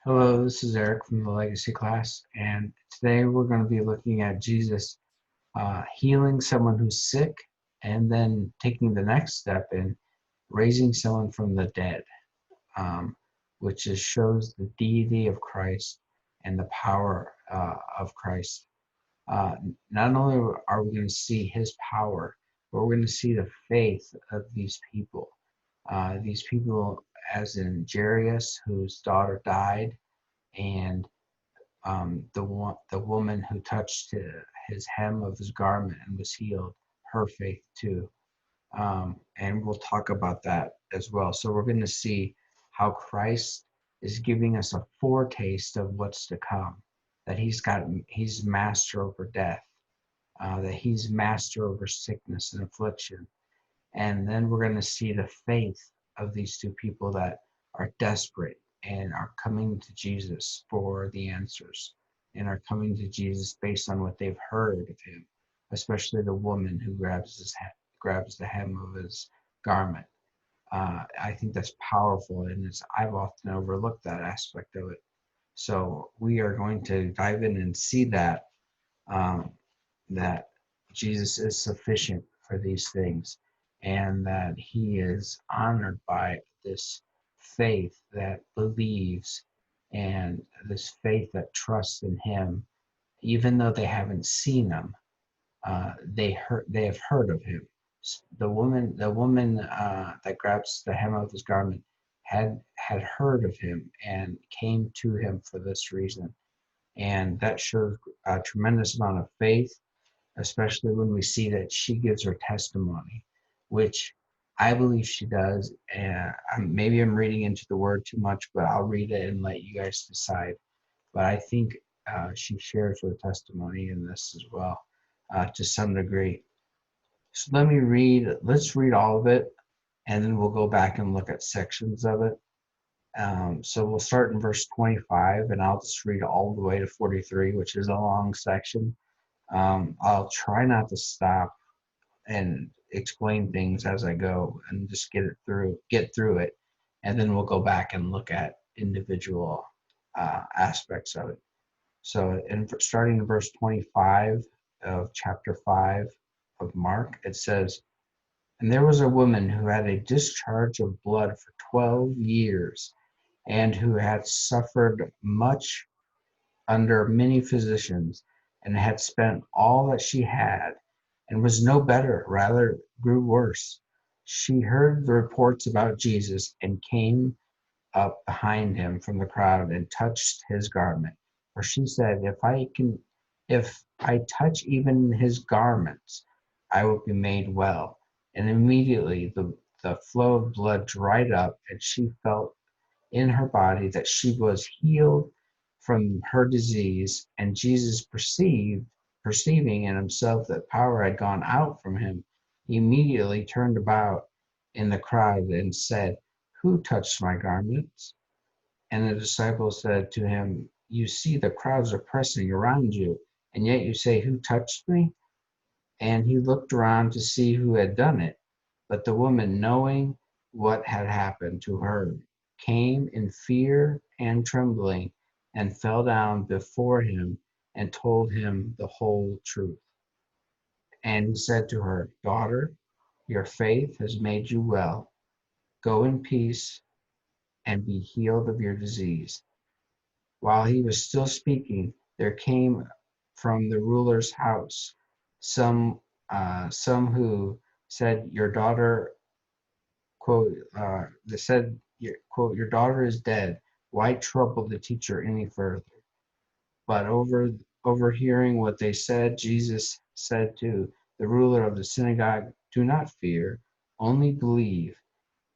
Hello, this is Eric from the Legacy class, and today we're going to be looking at Jesus healing someone who's sick and then taking the next step in raising someone from the dead, um, which is, shows the deity of Christ and the power of Christ. Uh, Not only are we going to see his power, but we're going to see the faith of these people. These people, as in Jairus, whose daughter died, and the woman who touched his hem of his garment and was healed, her faith too. And we'll talk about that as well. So we're going to see how Christ is giving us a foretaste of what's to come. That he's master over death. That he's master over sickness and affliction. And then we're going to see the faith of these two people that are desperate and are coming to Jesus for the answers and are coming to Jesus based on what they've heard of him, especially the woman who grabs the hem of his garment. I think that's powerful, and I've often overlooked that aspect of it. So we are going to dive in and see um, that Jesus is sufficient for these things and that he is honored by this faith that believes and this faith that trusts in him, even though they haven't seen him. They have heard of him. The woman that grabs the hem of his garment had heard of him and came to him for this reason, and that shows a tremendous amount of faith, especially when we see that she gives her testimony, which I believe she does. And maybe I'm reading into the word too much, but I'll read it and let you guys decide. But I think she shares her testimony in this as well, to some degree. So let's read all of it, and then we'll go back and look at sections of it. So we'll start in verse 25, and I'll just read all the way to 43, which is a long section. I'll try not to stop and explain things as I go and just get through it, and then we'll go back and look at individual aspects of it. So, starting in verse 25 of chapter 5 of Mark, it says, "And there was a woman who had a discharge of blood for 12 years, and who had suffered much under many physicians, and had spent all that she had, and was no better, rather grew worse. She heard the reports about Jesus, and came up behind him from the crowd, and touched his garment. For she said, if I touch even his garments, I will be made well. And immediately the flow of blood dried up, and she felt in her body that she was healed from her disease. And Jesus perceiving in himself that power had gone out from him, he immediately turned about in the crowd and said, "Who touched my garments?" And the disciples said to him, "You see the crowds are pressing around you, and yet you say, 'Who touched me?'" And he looked around to see who had done it. But the woman, knowing what had happened to her, came in fear and trembling, and fell down before him, and told him the whole truth. And he said to her, "Daughter, your faith has made you well. Go in peace and be healed of your disease." While he was still speaking, there came from the ruler's house some some who said, "Your daughter," quote, they said, quote, "Your daughter is dead. Why trouble the teacher any further?" But overhearing what they said, Jesus said to the ruler of the synagogue, "Do not fear, only believe."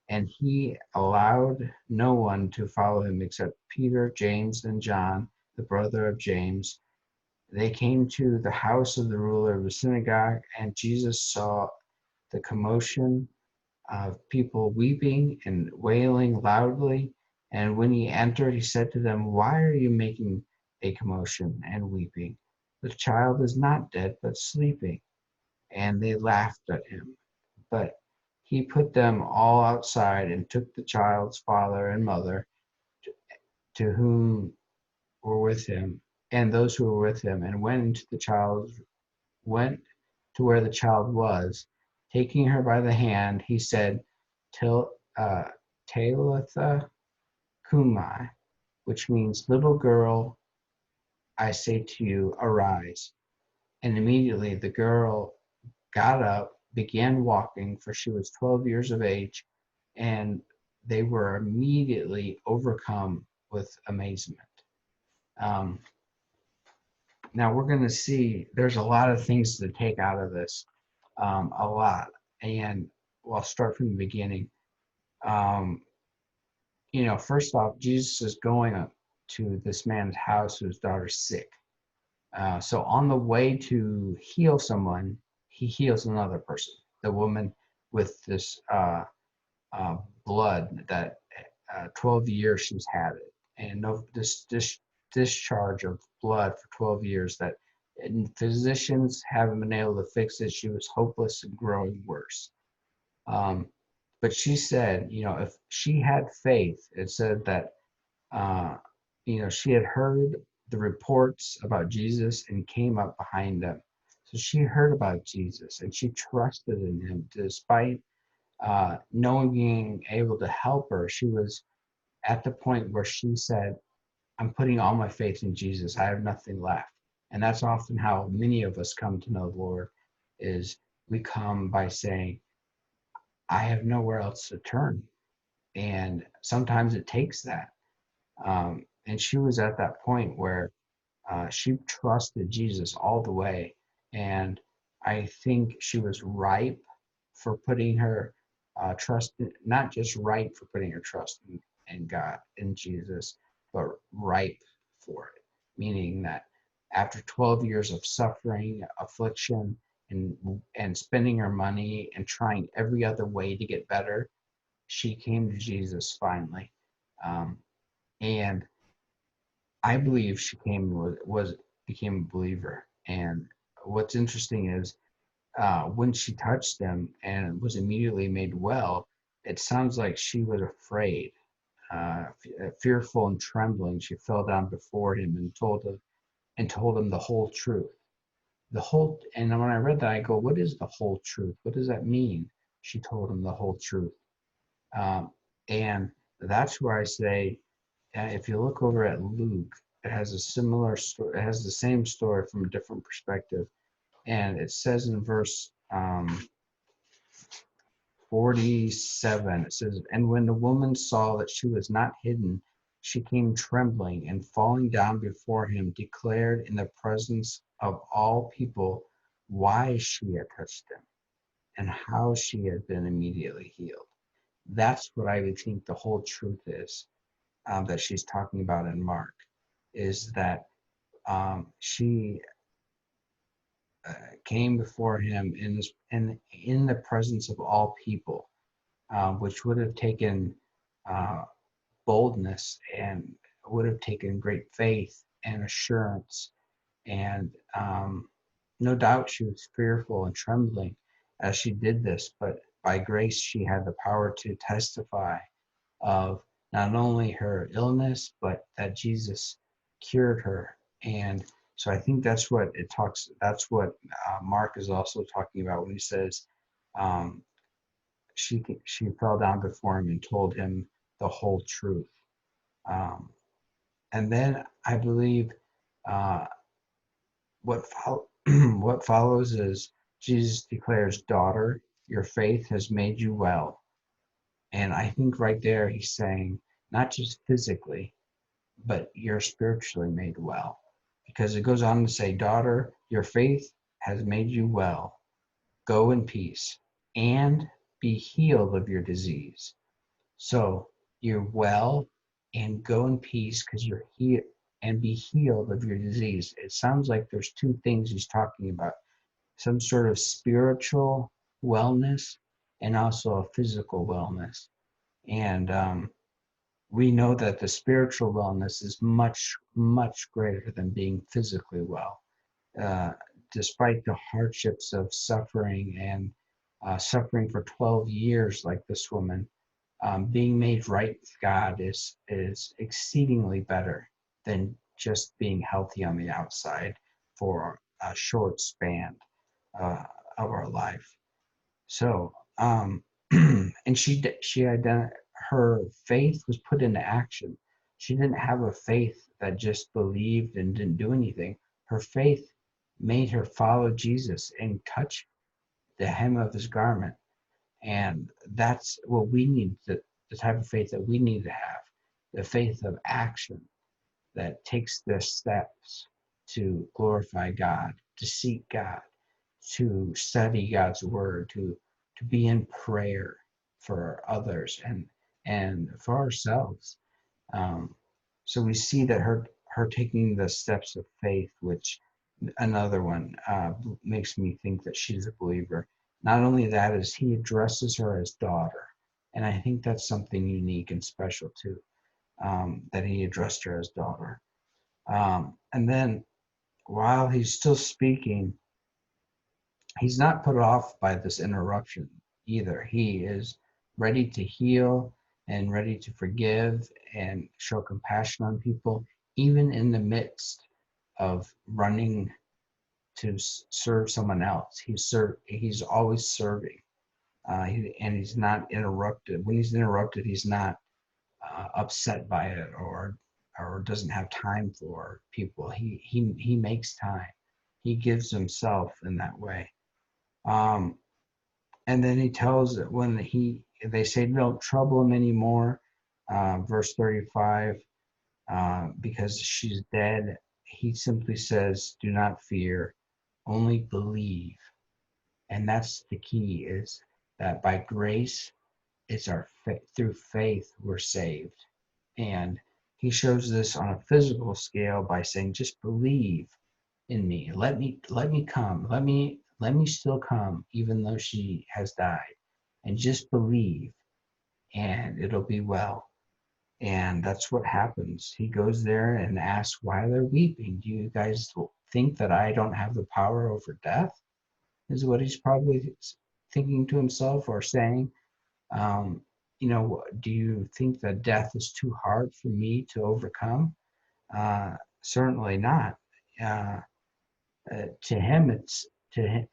And he allowed no one to follow him except Peter, James, and John, the brother of James. They came to the house of the ruler of the synagogue, and Jesus saw the commotion of people weeping and wailing loudly. And when he entered, he said to them, "Why are you making a commotion and weeping? The child is not dead, but sleeping." And they laughed at him. But he put them all outside, and took the child's father and mother to whom were with him, and those who were with him, and went to where the child was. Taking her by the hand, he said, Til, Talitha Kumai, which means, little girl, I say to you, arise. And immediately the girl got up, began walking, for she was 12 years of age, and they were immediately overcome with amazement. Um, Now we're going to see there's a lot of things to take out of this, a lot. And well, I'll start from the beginning. Um, First off, Jesus is going up to this man's house whose daughter's sick. So on the way to heal someone, he heals another person, the woman with this uh, blood that 12 years she's had it, and no this discharge of blood for 12 years that physicians haven't been able to fix it. She was hopeless and growing worse. Um, but she said, if she had faith, it said that, uh, she had heard the reports about Jesus and came up behind them. So she heard about Jesus and she trusted in him despite knowing being able to help her. She was at the point where she said, I'm putting all my faith in Jesus. I have nothing left. And that's often how many of us come to know the Lord, is we come by saying, I have nowhere else to turn. And sometimes it takes that. And she was at that point where she trusted Jesus all the way. And I think she was ripe for putting her trust, not just ripe for putting her trust in God, in Jesus, but ripe for it. Meaning that after 12 years of suffering, affliction, and spending her money and trying every other way to get better, she came to Jesus finally. Um, and I believe she became a believer. And what's interesting is when she touched him and was immediately made well, it sounds like she was afraid, fearful and trembling. She fell down before him and told him the whole truth. And when I read that, I go, "What is the whole truth? What does that mean?" She told him the whole truth, um, and that's where I say, if you look over at Luke, it has a similar story. It has the same story from a different perspective, and it says in verse 47, it says, And when the woman saw that she was not hidden, she came trembling and falling down before him, declared in the presence of all people why she had touched him and how she had been immediately healed. That's what I would think the whole truth is, that she's talking about in Mark, is that she came before him in the presence of all people, which would have taken uh, boldness and would have taken great faith and assurance. And no doubt she was fearful and trembling as she did this, but by grace she had the power to testify of not only her illness, but that Jesus cured her. And so I think that's what Mark is also talking about when he says, um, she fell down before him and told him the whole truth. Um, and then I believe uh, what follows is Jesus declares, "Daughter, your faith has made you well." And I think right there he's saying, not just physically, but you're spiritually made well. Because it goes on to say, "Daughter, your faith has made you well. Go in peace and be healed of your disease." So you're well, and go in peace because you're here, and be healed of your disease. It sounds like there's two things he's talking about: some sort of spiritual wellness and also a physical wellness. And we know that the spiritual wellness is much, much greater than being physically well. Uh, Despite the hardships of suffering and suffering for 12 years, like this woman, Being made right with God is exceedingly better than just being healthy on the outside for a short span uh, of our life. So, and her faith was put into action. She didn't have a faith that just believed and didn't do anything. Her faith made her follow Jesus and touch the hem of his garment. And that's what we need, the type of faith that we need to have, the faith of action that takes the steps to glorify God, to seek God, to study God's word, to be in prayer for others and for ourselves. Um, so we see that her taking the steps of faith, which another one makes me think that she's a believer. Not only that, is he addresses her as daughter, and I think that's something unique and special too. That he addressed her as daughter, and then while he's still speaking, he's not put off by this interruption either. He is ready to heal and ready to forgive and show compassion on people, even in the midst of running to serve someone else. He's always serving, and he's not interrupted. When he's interrupted, he's not upset by it or doesn't have time for people. He makes time. He gives himself in that way. Um, and then he tells that when they say don't trouble him anymore, verse 35, because she's dead, he simply says, do not fear, only believe. And that's the key, is that by grace, it's through faith we're saved. And he shows this on a physical scale by saying, just believe in me. Let me come. Let me still come, even though she has died. And just believe, and it'll be well. And that's what happens. He goes there and asks why they're weeping. Do you guys think that I don't have the power over death? Is what he's probably thinking to himself or saying. Um, do you think that death is too hard for me to overcome? Certainly not. Uh, to him,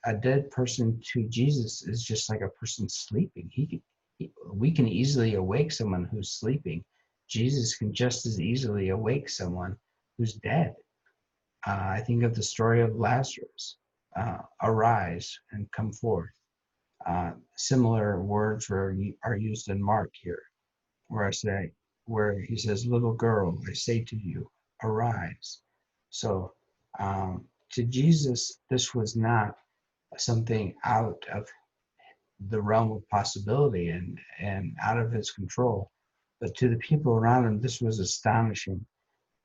a dead person to Jesus is just like a person sleeping. We can easily awake someone who's sleeping. Jesus can just as easily awake someone who's dead. I think of the story of Lazarus. Arise and come forth. Similar words are used in Mark here, where where he says, "Little girl, I say to you, arise." So to Jesus, this was not something out of the realm of possibility and out of his control, but to the people around him, this was astonishing.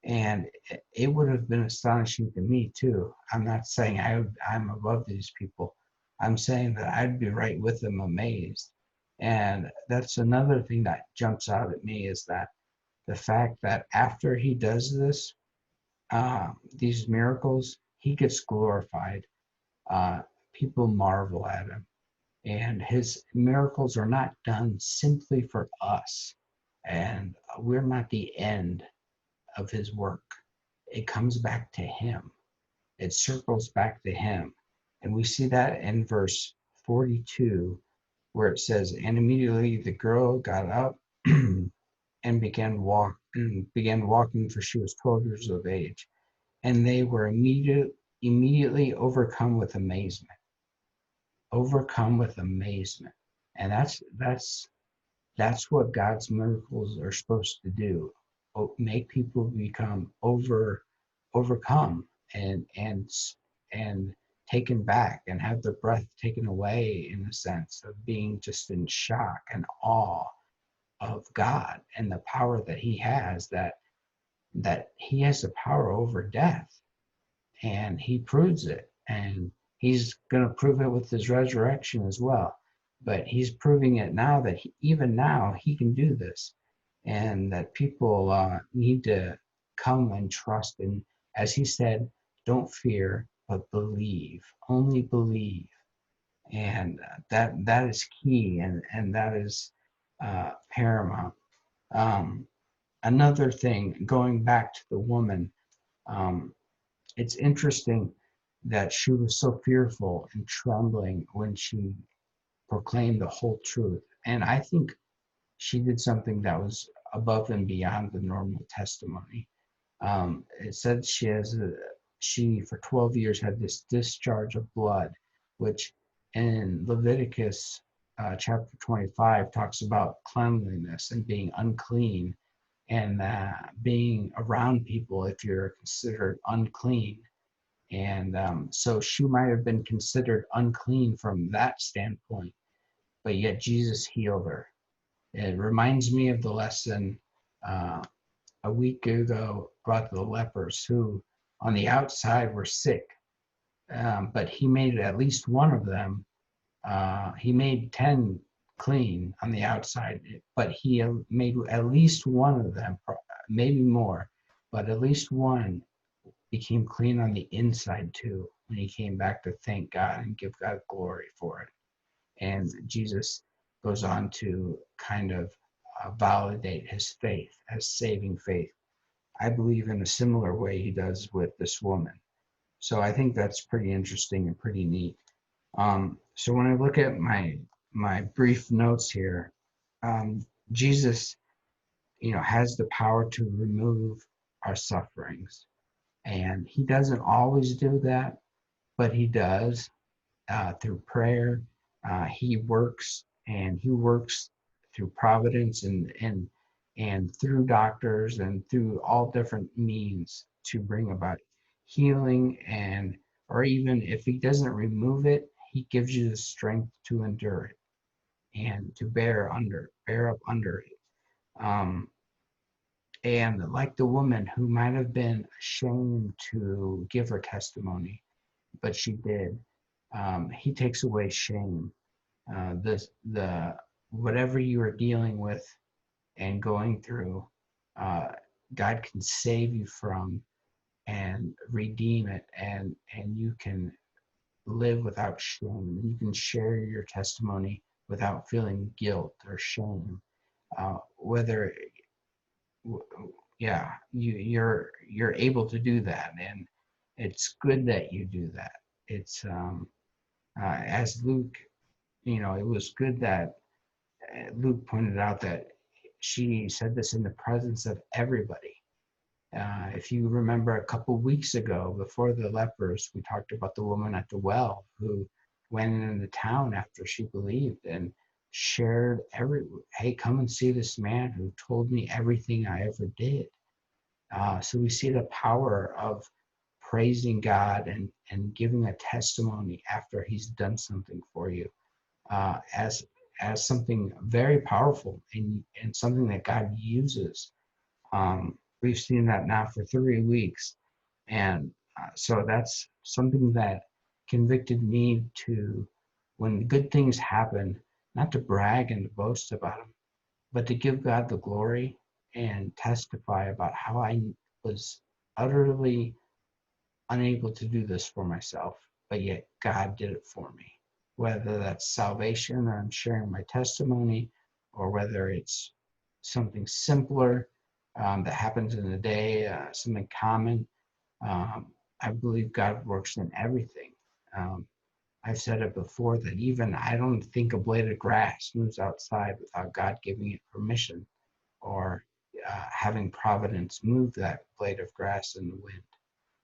And it would have been astonishing to me too. I'm not saying I'm above these people. I'm saying that I'd be right with them, amazed. And that's another thing that jumps out at me, is that the fact that after he does these miracles, he gets glorified. Uh, People marvel at him. And his miracles are not done simply for us. And we're not the end of his work. It comes back to him. It circles back to him. And we see that in verse 42, where it says, and immediately the girl got up and began walking, for she was 12 years of age. And they were immediately overcome with amazement. Overcome with amazement. And that's what God's miracles are supposed to do. Make people become overcome and taken back and have their breath taken away, in the sense of being just in shock and awe of God and the power that he has, that he has the power over death, and he proves it, and he's going to prove it with his resurrection as well. But he's proving it now that even now he can do this, and that people need to come and trust. And as he said, don't fear, but believe. Only believe. And that is key, and that is paramount. Um, Another thing, going back to the woman, um, it's interesting that she was so fearful and trembling when she proclaimed the whole truth. And I think she did something that was above and beyond the normal testimony. It said she for 12 years had this discharge of blood, which in Leviticus chapter 25 talks about cleanliness and being unclean and being around people if you're considered unclean. And so she might have been considered unclean from that standpoint, but yet Jesus healed her. It reminds me of the lesson uh, a week ago about the lepers who, on the outside, were sick, but he made at least one of them. He made 10 clean on the outside, but he made at least one of them, maybe more, but at least one became clean on the inside too when he came back to thank God and give God glory for it. And Jesus goes on to kind of validate his faith as saving faith. I believe in a similar way he does with this woman. So I think that's pretty interesting and pretty neat. So when I look at my brief notes here, Jesus, has the power to remove our sufferings, and he doesn't always do that, but he does through prayer. He works through providence and through doctors and through all different means to bring about healing, and or even if he doesn't remove it, he gives you the strength to endure it and to bear up under it. Um, and like the woman who might have been ashamed to give her testimony, but she did. He takes away shame. The whatever you are dealing with and going through, uh, God can save you from and redeem it, and you can live without shame. You can share your testimony without feeling guilt or shame. Whether yeah, you're able to do that, and it's good that you do that. It's as Luke, it was good that Luke pointed out that she said this in the presence of everybody. If you remember a couple weeks ago, before the lepers, we talked about the woman at the well who went into town after she believed and shared hey, come and see this man who told me everything I ever did. So we see the power of praising God and giving a testimony after he's done something for you, as something very powerful and something that God uses. We've seen that now for 3 weeks. And so that's something that convicted me to, when good things happen, not to brag and to boast about them, but to give God the glory and testify about how I was utterly unable to do this for myself, but yet God did it for me. Whether that's salvation, or I'm sharing my testimony, or whether it's something simpler that happens in a day, something common. I believe God works in everything. Um, I've said it before that even I don't think a blade of grass moves outside without God giving it permission, or having providence move that blade of grass in the wind.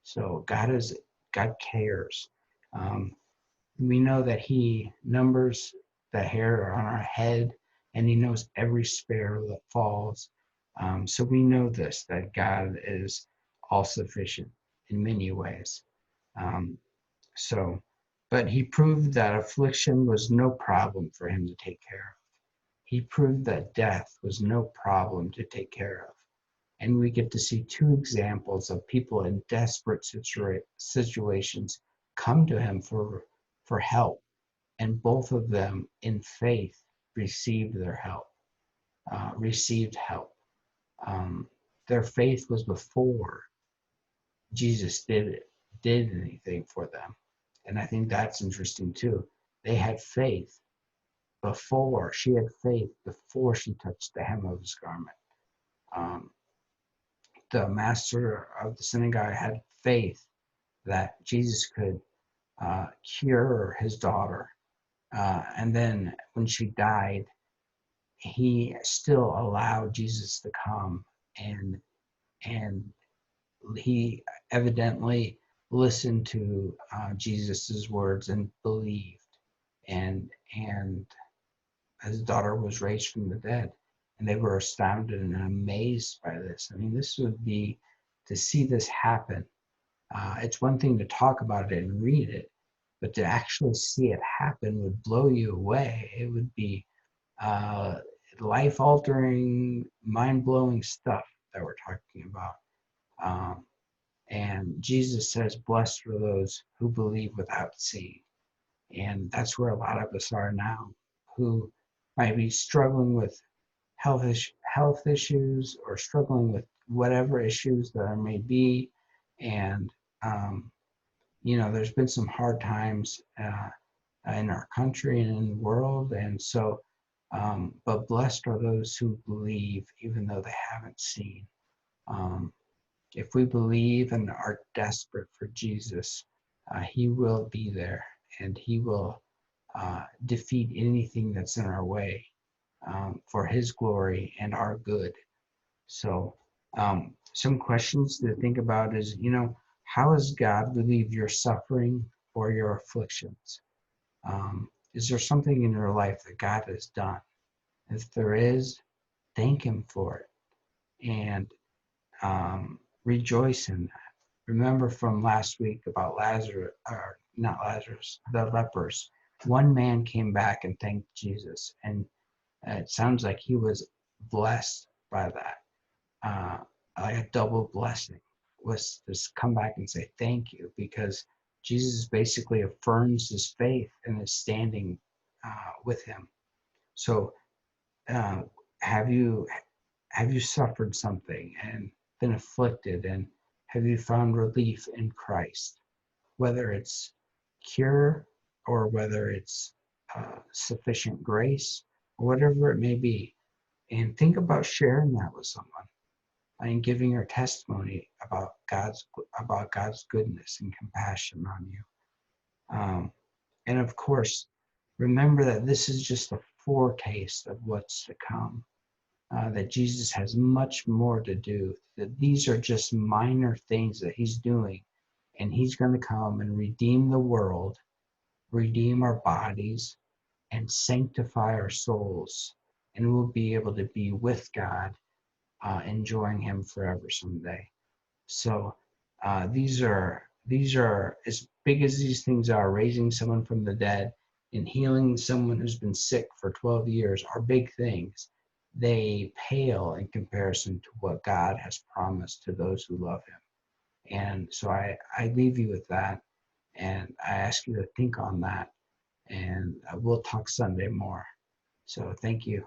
So God cares. Um, we know that He numbers the hair on our head, and He knows every sparrow that falls. So we know this, that God is all sufficient in many ways. Um, so, but He proved that affliction was no problem for Him to take care of. He proved that death was no problem to take care of. And we get to see two examples of people in desperate situations come to him for help, and both of them in faith received their help, received help. Um, their faith was before Jesus did anything for them, and I think that's interesting too. They had faith, before she had faith before she touched the hem of his garment. Um, the master of the synagogue had faith that Jesus could cure his daughter. And then when she died, he still allowed Jesus to come, and and he evidently listened to Jesus's words and believed, and his daughter was raised from the dead, and they were astounded and amazed by this. I mean, this would be to see this happen. It's one thing to talk about it and read it, but to actually see it happen would blow you away. It would be uh, life-altering, mind-blowing stuff that we're talking about. Um, and Jesus says, "Blessed are those who believe without seeing." And that's where a lot of us are now, who might be struggling with health issues or struggling with whatever issues there may be. And um, there's been some hard times in our country and in the world. And so, but blessed are those who believe, even though they haven't seen. Um, if we believe and are desperate for Jesus, he will be there, and he will defeat anything that's in our way for his glory and our good. So, some questions to think about is, how has God relieved your suffering or your afflictions? Is there something in your life that God has done? If there is, thank him for it, and rejoice in that. Remember from last week about Lazarus, or not Lazarus, the lepers. One man came back and thanked Jesus, and it sounds like he was blessed by that. Like a double blessing was just come back and say thank you, because Jesus basically affirms his faith and is standing with him. So, uh, have you suffered something and been afflicted, and have you found relief in Christ? Whether it's cure or whether it's sufficient grace or whatever it may be, and think about sharing that with someone and giving your testimony about God's goodness and compassion on you. And of course, remember that this is just a foretaste of what's to come. That Jesus has much more to do. That these are just minor things that he's doing, and he's going to come and redeem the world, redeem our bodies, and sanctify our souls, and we'll be able to be with God, enjoying him forever someday. So these are as big as these things are. Raising someone from the dead and healing someone who's been sick for 12 years are big things. They pale in comparison to what God has promised to those who love him. And so I leave you with that, and I ask you to think on that, and we'll talk Sunday more. So thank you,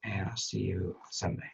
and I'll see you Sunday.